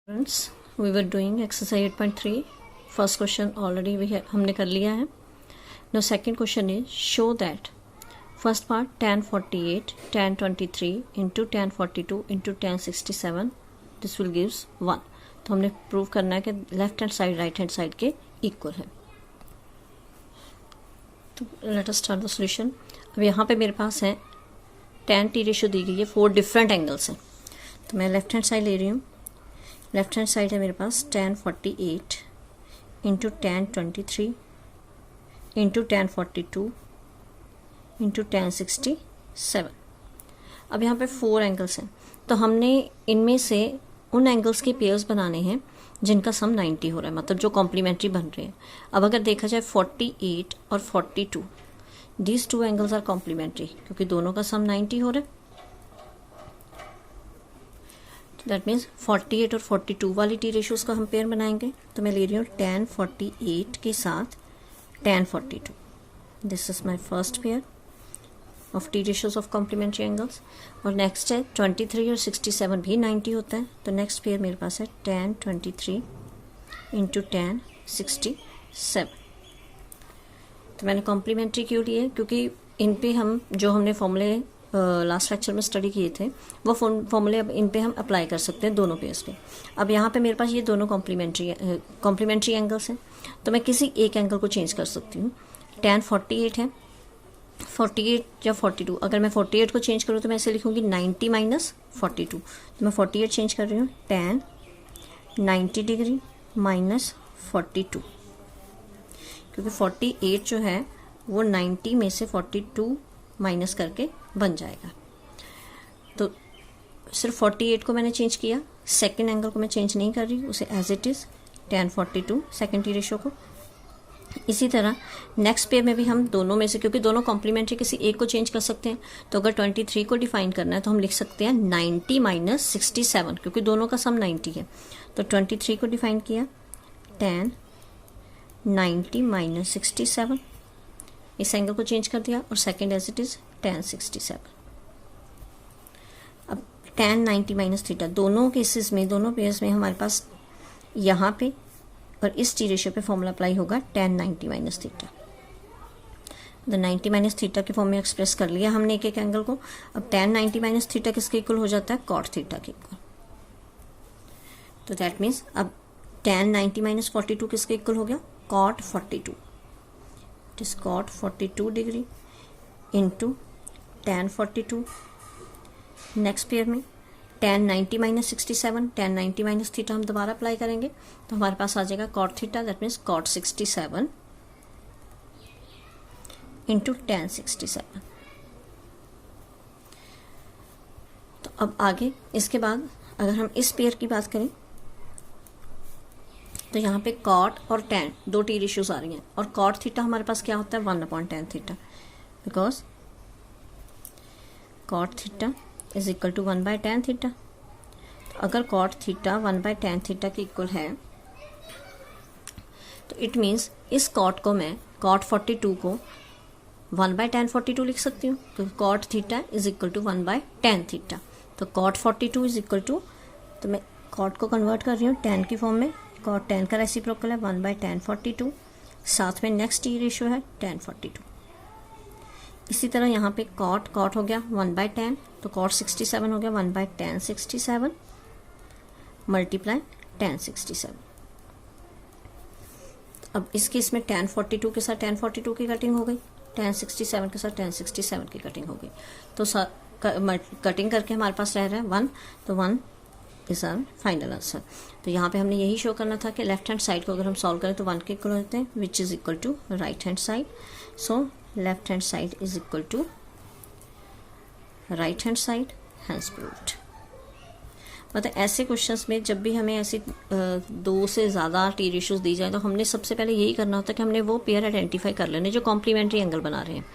Friends, we were doing exercise 8.3. First question already हमने कर लिया है. Now second question is show that first part tan 48 tan 23 into tan 42 into tan 67 this will gives 1. तो हमने prove करना है कि left hand side right hand side के इक्वल है. तो let us start the solution. अब यहाँ पे मेरे पास है tan t रेशियो दी गई है 4 डिफरेंट एंगल्स हैं. तो मैं लेफ्ट हैंड साइड ले रही हूँ. लेफ्ट हैंड साइड है मेरे पास tan 48 into tan 23 into tan 42 into tan 67. अब यहाँ पे 4 एंगल्स हैं. तो हमने इनमें से उन एंगल्स के पेयर्स बनाने हैं जिनका सम 90 हो रहा है, मतलब जो कॉम्प्लीमेंट्री बन रहे हैं. अब अगर देखा जाए 48 और 42 दीज 2 एंगल्स आर कॉम्प्लीमेंट्री क्योंकि दोनों का सम 90 हो रहा है. दैट मीन्स 48 और 42 वाली टी रेशियोज का हम पेयर बनाएंगे. तो मैं ले रही हूँ tan 48 के साथ tan 42. This is my first pair of T ratios of complementary angles. और नेक्स्ट है 23 और 67 भी 90 होता है. तो नेक्स्ट पेयर मेरे पास है tan 23 इंटू tan 67. तो मैंने कॉम्प्लीमेंट्री क्यों लिए? क्योंकि इन पे हम जो हमने फॉर्मूले लास्ट लेक्चर में स्टडी किए थे वो फॉर्मूले अब इन पे हम अप्लाई कर सकते हैं दोनों पेयर्स पे. अब यहाँ पे मेरे पास ये दोनों कॉम्प्लीमेंट्री एंगल्स हैं. तो मैं किसी एक एंगल को चेंज कर सकती हूँ. tan 48 है, 48 या 42. अगर मैं 48 को चेंज करूँ तो मैं ऐसे लिखूँगी 90 माइनस 42. तो मैं 48 चेंज कर रही हूँ tan 90 डिग्री माइनस 42, क्योंकि 48 जो है वो 90 में से 42 माइनस करके बन जाएगा. तो सिर्फ 48 को मैंने चेंज किया, सेकंड एंगल को मैं चेंज नहीं कर रही, उसे as it is tan 42 second T ratio को. इसी तरह नेक्स्ट पेयर में भी हम दोनों में से, क्योंकि दोनों कॉम्प्लीमेंट्री किसी एक को चेंज कर सकते हैं. तो अगर 23 को डिफाइन करना है तो हम लिख सकते हैं 90 माइनस 67, क्योंकि दोनों का सम 90 है. तो 23 को डिफाइन किया tan 90 माइनस 67, इस एंगल को चेंज कर दिया, और second as it is tan 67. अब tan 90 माइनस थीटा दोनों केसेस में, दोनों पेयर्स में हमारे पास यहाँ पे और इस टी रेशियो पे फॉर्मूला अप्लाई होगा tan 90 माइनस थीटा. तो 90 माइनस थीटा के फॉर्म में एक्सप्रेस कर लिया हमने एक एक एंगल को. अब tan 90 माइनस थीटा किसके इक्वल हो जाता है? cot थीटा के इक्वल. तो दैट मीन्स अब tan 90 माइनस 42 किसके इक्वल हो गया? cot 42. It is cot 42 degree into tan 42. Next pair में tan 90 minus 67, tan 90 minus theta हम दोबारा अप्लाई करेंगे तो हमारे पास आ जाएगा cot theta, that means cot 67 into tan 67. तो अब आगे इसके बाद अगर हम इस पेयर की बात करें तो यहाँ पे cot और tan दो टी रेशियोज आ रही हैं, और cot थीटा हमारे पास क्या होता है? 1/tan theta, because cot theta is equal to 1/tan theta. तो अगर cot थीटा 1/tan थीटा के इक्वल है तो इट मीन्स इस cot को मैं cot 42 को 1/tan 42 लिख सकती हूँ, तो cot theta is equal to 1/tan theta. तो cot 42 इज इक्वल टू, तो मैं cot को कन्वर्ट कर रही हूँ tan की फॉर्म में. cot tan का रेसिप्रोकल है 1/tan 42, साथ में नेक्स्ट टी रेशियो है tan 42. इसी तरह यहाँ पे cot हो गया 1/tan, तो cot 67 हो गया 1/tan 67 मल्टीप्लाई tan 67. अब इस केस में tan 42 के साथ tan 42 की कटिंग हो गई, tan 67 के साथ tan 67 की कटिंग हो गई. तो कटिंग करके हमारे पास रह रहा है 1, तो 1 इज आवर फाइनल आंसर. तो यहाँ पे हमने यही शो करना था कि लेफ्ट हैंड साइड को अगर हम सॉल्व करें तो 1 के इक्वल होते हैं, which is equal to right hand side. So left hand side is equal to right hand side, hence proved. मतलब ऐसे क्वेश्चंस में जब भी हमें ऐसी 2 से ज़्यादा टी रेशियोज दी जाए तो हमने सबसे पहले यही करना होता है कि हमने वो पेयर आइडेंटिफाई कर लेने जो कॉम्प्लीमेंट्री एंगल बना रहे हैं.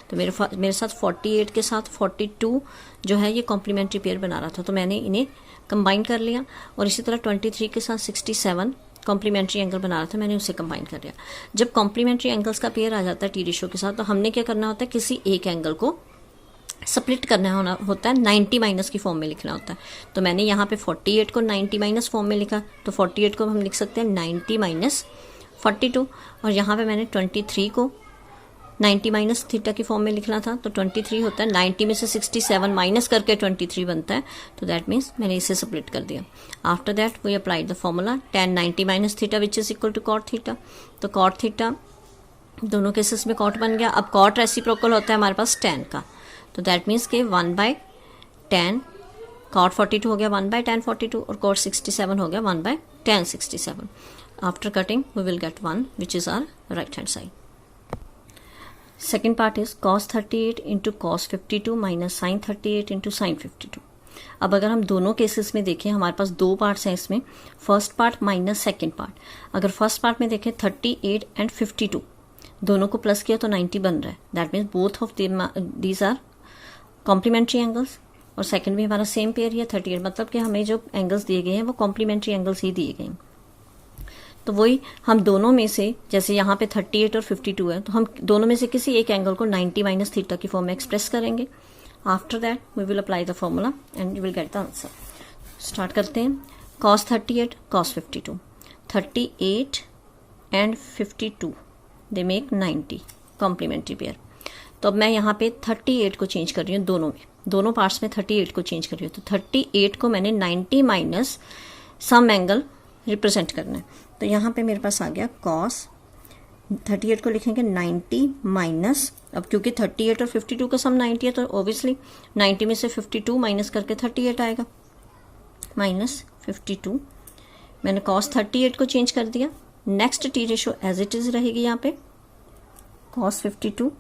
तो मेरे साथ 48 के साथ 42 जो है ये कॉम्प्लीमेंट्री पेयर बना रहा था, तो मैंने इन्हें कंबाइन कर लिया. और इसी तरह 23 के साथ 67 कॉम्प्लीमेंट्री एंगल बना रहा था, मैंने उसे कंबाइन कर लिया. जब कॉम्प्लीमेंट्री एंगल्स का पेयर आ जाता है टी रेशियो के साथ तो हमने क्या करना होता है? किसी एक एंगल को स्प्लिट करना होता है 90 माइनस की फॉर्म में लिखना होता है। तो मैंने यहाँ पे 48 को 90 माइनस फॉर्म में लिखा, तो 48 को हम लिख सकते हैं 90 माइनस 42, और यहाँ पे मैंने 23 को 90 माइनस थीटा की फॉर्म में लिखना था, तो 23 होता है 90 में से 67 माइनस करके 23 बनता है, तो दैट मीन्स मैंने इसे स्प्लिट कर दिया। After that we applied the formula tan 90 minus theta which is equal to cot theta. तो कॉट थीटा दोनों केसेस में कॉट बन गया। अब कॉट रेसिप्रोकल होता है हमारे पास tan का, तो दैट मीन्स के 1/tan कॉट 42 हो गया 1/tan 42 और कॉट 67 हो गया 1/tan 67। After cutting we will get 1 which is our right hand side. Second part is cos 38 into cos 52 minus sin 38 into sin 52। अब अगर हम दोनों केसेस में देखें, हमारे पास दो पार्ट्स हैं इसमें, first part minus second part. अगर फर्स्ट पार्ट में देखें 38 एंड 52 दोनों को प्लस किया तो 90 बन रहा है, that means both of these are complementary angles, और सेकंड भी हमारा सेम पेयर ही है 38, मतलब कि हमें जो एंगल्स दिए गए हैं वो कॉम्प्लीमेंट्री एंगल्स ही दिए गए हैं। तो वही हम दोनों में से, जैसे यहाँ पे 38 और 52 है, तो हम दोनों में से किसी एक एंगल को 90 माइनस थीटा की फॉर्म में एक्सप्रेस करेंगे। After that we will apply the formula and you will get the answer. Start करते हैं। cos 38 cos 52, 38 and 52 they make 90 complementary pair. तो अब मैं यहाँ पे 38 को चेंज कर रही हूँ, दोनों पार्ट्स में 38 को चेंज कर रही हूँ। तो 38 को मैंने 90 माइनस सम एंगल रिप्रेजेंट करना है, तो यहाँ पे मेरे पास आ गया cos 38 को लिखेंगे 90 माइनस, अब क्योंकि 38 और 52 का सम 90 है तो ऑब्वियसली 90 में से 52 माइनस करके 38 आएगा, माइनस 52। मैंने cos 38 को चेंज कर दिया। Next T ratio as it is रहेगी यहाँ पे cos 52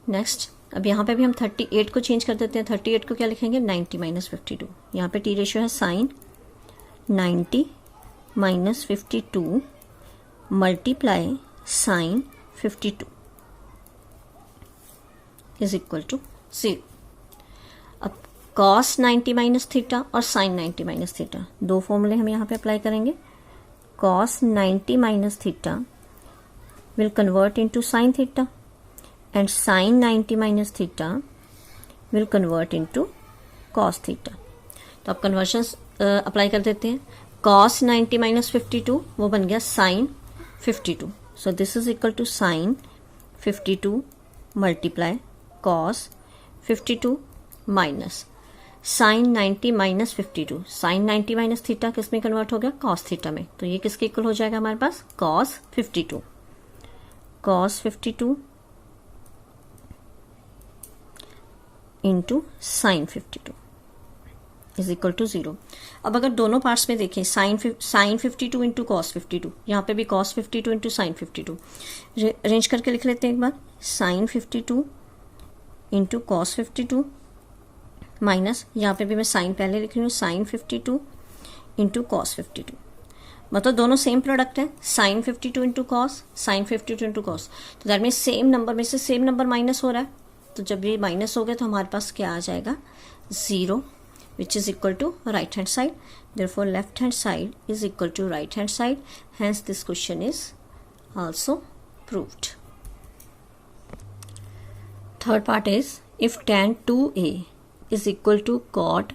नेक्स्ट। अब यहाँ पे भी हम 38 को चेंज कर देते हैं। 38 को क्या लिखेंगे 90 माइनस 52। यहाँ पे टी रेशियो है sine 90 minus 52 multiply sine 52 is equal to 0। अब cos 90 माइनस थीटा और साइन 90 माइनस थीटा दो फॉर्मूले हम यहाँ पे अप्लाई करेंगे। cos 90 minus theta will convert into sine theta and sin 90 minus theta will convert into cos theta। तो अब कन्वर्शंस अप्लाई कर देते हैं। cos 90 minus 52 वो बन गया sin 52, so this is equal to sin 52 multiply cos 52 minus sin 90 minus 52। sin 90 minus theta किस में कन्वर्ट हो गया cos theta में, तो ये किसके इक्वल हो जाएगा हमारे पास cos 52। cos 52 into sine 52 is equal to 0। अब अगर दोनों पार्ट्स में देखें साइन 52 इंटू कॉस 52, यहाँ पे भी cos 52 इंटू साइन 52 अरेंज करके लिख लेते हैं एक बार। साइन 52 इंटू कॉस 52 माइनस, यहाँ पे भी मैं साइन पहले लिख रही हूँ, साइन 52 इंटू कॉस 52, मतलब दोनों सेम प्रोडक्ट है। Sine 52 into cos, sine 52 into cos, तो दैट मीन सेम नंबर में से सेम नंबर माइनस हो रहा है, तो जब ये माइनस हो गया तो हमारे पास क्या आ जाएगा 0 which is equal to right hand side. Therefore left hand side is equal to right hand side, hence this question is also proved. Third part is if tan 2a is equal to cot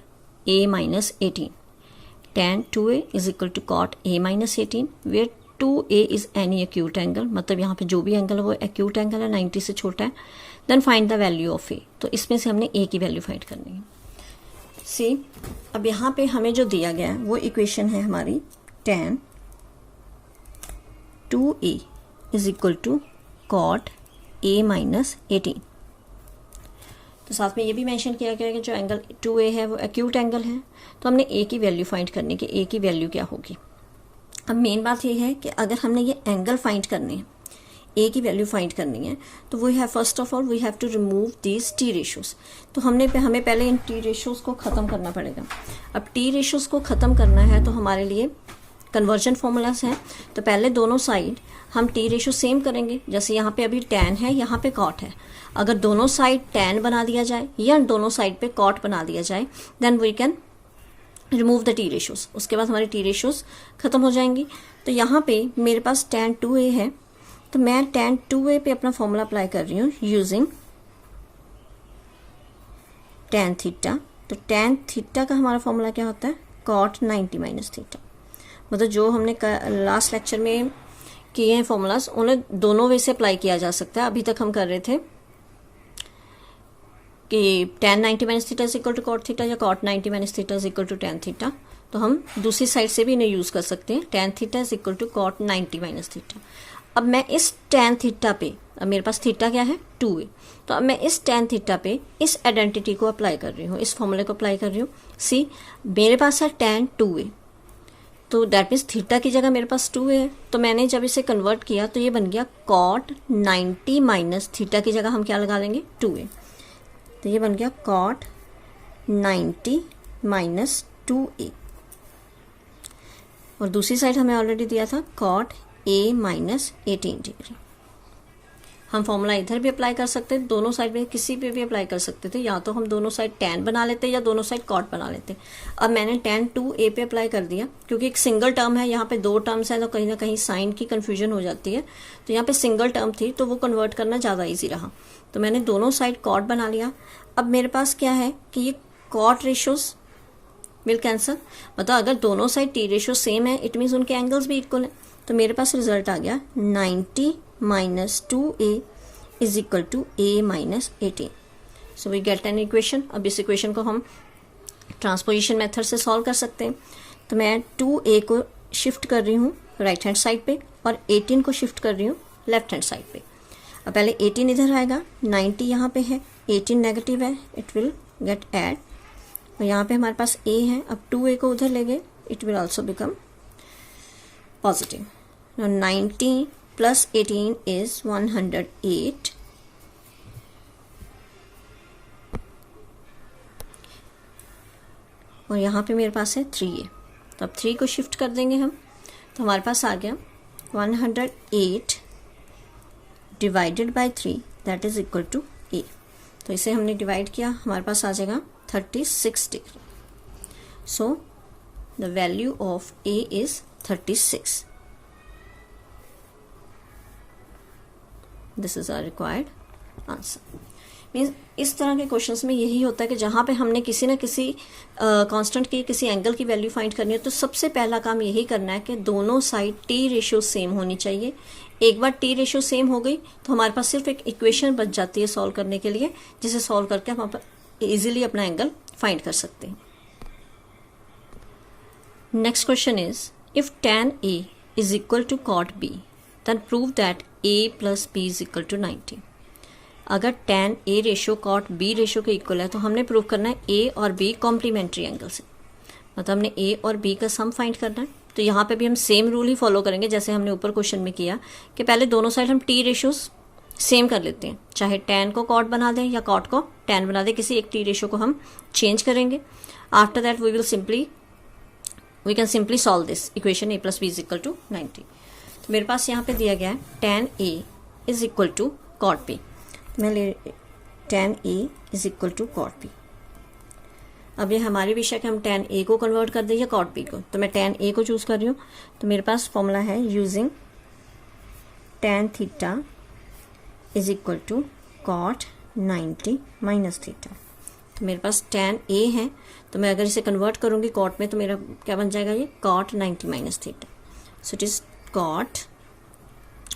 a minus 18, tan 2a is equal to cot a minus 18 where 2a is any acute angle, मतलब यहाँ पे जो भी angle है वो acute angle है, 90 से छोटा है। Then find the value of a, तो इसमें से हमने a की वैल्यू फाइंड करनी है। सी अब यहाँ पे हमें जो दिया गया है वो इक्वेशन है हमारी tan 2a is equal to cot a minus 18। तो साथ में ये भी मेंशन किया गया है कि जो एंगल 2a है वो एक्यूट एंगल है, तो हमने a की वैल्यू फाइंड करनी है कि a की वैल्यू क्या होगी। अब मेन बात ये है कि अगर हमने ये एंगल फाइंड करने हैं, a की वैल्यू फाइंड करनी है, तो we have first of all we have to remove these T ratios. तो हमें पहले इन टी रेशियोज को ख़त्म करना पड़ेगा। अब टी रेशियोज को ख़त्म करना है तो हमारे लिए कन्वर्जन फॉर्मूलाज हैं। तो पहले दोनों साइड हम टी रेशियो सेम करेंगे, जैसे यहाँ पे अभी tan है, यहाँ पे cot है। अगर दोनों साइड tan बना दिया जाए या दोनों साइड पे cot बना दिया जाए, then we can remove the T ratios, उसके बाद हमारी टी रेशोज खत्म हो जाएंगी। तो यहाँ पे मेरे पास tan 2a है, तो मैं tan 2a पे अपना फॉर्मूला अप्लाई कर रही हूँ यूजिंग tan थीटा। तो tan थीटा का हमारा फॉर्मूला क्या होता है, cot 90 माइनस थीटा। मतलब जो हमने लास्ट लेक्चर में किए हैं फॉर्मूलाज, उन्हें दोनों वे से अप्लाई किया जा सकता है। अभी तक हम कर रहे थे कि tan 90 minus theta is equal to cot theta या cot 90 minus theta is equal to tan theta. तो हम दूसरी साइड से भी इन्हें यूज़ कर सकते हैं, tan theta is equal to cot 90 minus theta. अब मैं इस tan थीटा पे, अब मेरे पास थीटा क्या है 2a, तो अब मैं इस tan थीटा पे इस आइडेंटिटी को अप्लाई कर रही हूँ, इस फॉर्मूले को अप्लाई कर रही हूँ। सी मेरे पास है tan 2a, तो दैट मीन्स थीटा की जगह मेरे पास 2a है, तो मैंने जब इसे कन्वर्ट किया तो ये बन गया cot 90 माइनस थीटा की जगह हम क्या लगा लेंगे 2a, तो ये बन गया cot 90 माइनस 2a। और दूसरी साइड हमें ऑलरेडी दिया था cot a माइनस 18 डिग्री। हम फॉर्मूला इधर भी अप्लाई कर सकते थे, दोनों साइड में किसी पे भी अप्लाई कर सकते थे, या तो हम दोनों साइड tan बना लेते या दोनों साइड cot बना लेते। अब मैंने tan 2a पे अप्लाई कर दिया, क्योंकि एक सिंगल टर्म है, यहाँ पे दो टर्म्स हैं तो कहीं ना कहीं साइन की कन्फ्यूजन हो जाती है, तो यहाँ पे सिंगल टर्म थी तो वो कन्वर्ट करना ज़्यादा ईजी रहा, तो मैंने दोनों साइड cot बना लिया। अब मेरे पास क्या है कि ये cot रेशोज विल कैंसल, मतलब अगर दोनों साइड टी रेशो सेम है इट मीन्स उनके एंगल्स भी इक्वल हैं। तो मेरे पास रिजल्ट आ गया 90 minus 2a is equal to a minus 18। So we get an equation. अब इस इक्वेशन को हम ट्रांसपोजिशन मेथड से सॉल्व कर सकते हैं। तो मैं 2a को शिफ्ट कर रही हूँ राइट हैंड साइड पे और 18 को शिफ्ट कर रही हूँ लेफ्ट हैंड साइड पे। अब पहले 18 इधर आएगा, 90 यहाँ पे है, 18 नेगेटिव है, इट विल गेट ऐड, और यहाँ पे हमारे पास a है। अब 2a को उधर ले गए, it will also become positive. 90 plus 18 is 108, और यहाँ पे मेरे पास है 3a, तो अब 3 को शिफ्ट कर देंगे हम, तो हमारे पास आ गया 108 divided by 3 that is equal to a। तो इसे हमने डिवाइड किया, हमारे पास आ जाएगा 36 degree. So the value of a is 36। This is our required answer. Means इस तरह के क्वेश्चंस में यही होता है कि जहाँ पे हमने किसी न किसी कांस्टेंट की किसी एंगल की वैल्यू फाइंड करनी है, तो सबसे पहला काम यही करना है कि दोनों साइड टी रेशियो सेम होनी चाहिए। एक बार टी रेशियो सेम हो गई तो हमारे पास सिर्फ एक इक्वेशन बच जाती है सॉल्व करने के लिए, जिसे सॉल्व करके हम इजीली अपना एंगल फाइंड कर सकते हैं। Next question is if tan a is equal to cot b then prove that a plus b is equal to 90। अगर tan a ratio cot b ratio के इक्वल है तो हमने प्रूव करना है a और b कॉम्प्लीमेंट्री एंगल से, मतलब हमने a और b का सम फाइंड करना है। तो यहाँ पे भी हम सेम रूल ही फॉलो करेंगे जैसे हमने ऊपर क्वेश्चन में किया कि पहले दोनों साइड हम टी रेशोज सेम कर लेते हैं, चाहे tan को cot बना दें या cot को tan बना दें, किसी एक टी रेशो को हम चेंज करेंगे। After that we can simply solve this equation a plus b is equal to 90। तो मेरे पास यहाँ पे दिया गया है tan a is equal to cot b, तो मैं ले tan a is equal to cot b। अब ये हमारी विषय कि हम tan a को कन्वर्ट कर दें या cot b को, तो मैं tan a को चूज़ कर रही हूँ। तो मेरे पास फॉर्मूला है using tan theta is equal to cot 90 minus theta. तो मेरे पास tan a है, तो मैं अगर इसे कन्वर्ट करूँगी cot में तो मेरा क्या बन जाएगा, ये cot 90 minus theta. So it is cot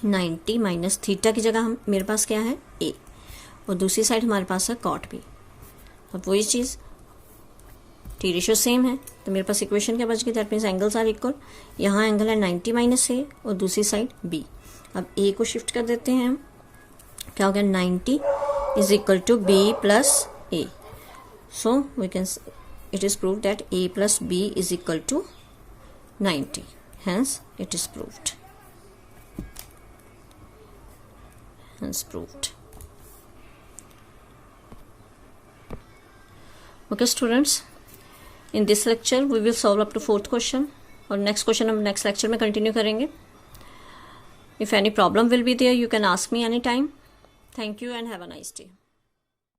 90 minus theta की जगह हम मेरे पास क्या है a, और दूसरी साइड हमारे पास है cot b। अब वही चीज़ टी रेशियो सेम है, तो मेरे पास इक्वेशन क्या बच गई, that means angles are equal. यहाँ एंगल है 90 माइनस a और दूसरी साइड b। अब a को शिफ्ट कर देते हैं हम, क्या हो गया 90 is equal to b plus a। So we can it is prove that a plus b is equal to 90, hence it is proved. Okay students, in this lecture we will solve up to 4th question, और next question हम next lecture में continue करेंगे। If any problem will be there you can ask me anytime. Thank you and have a nice day.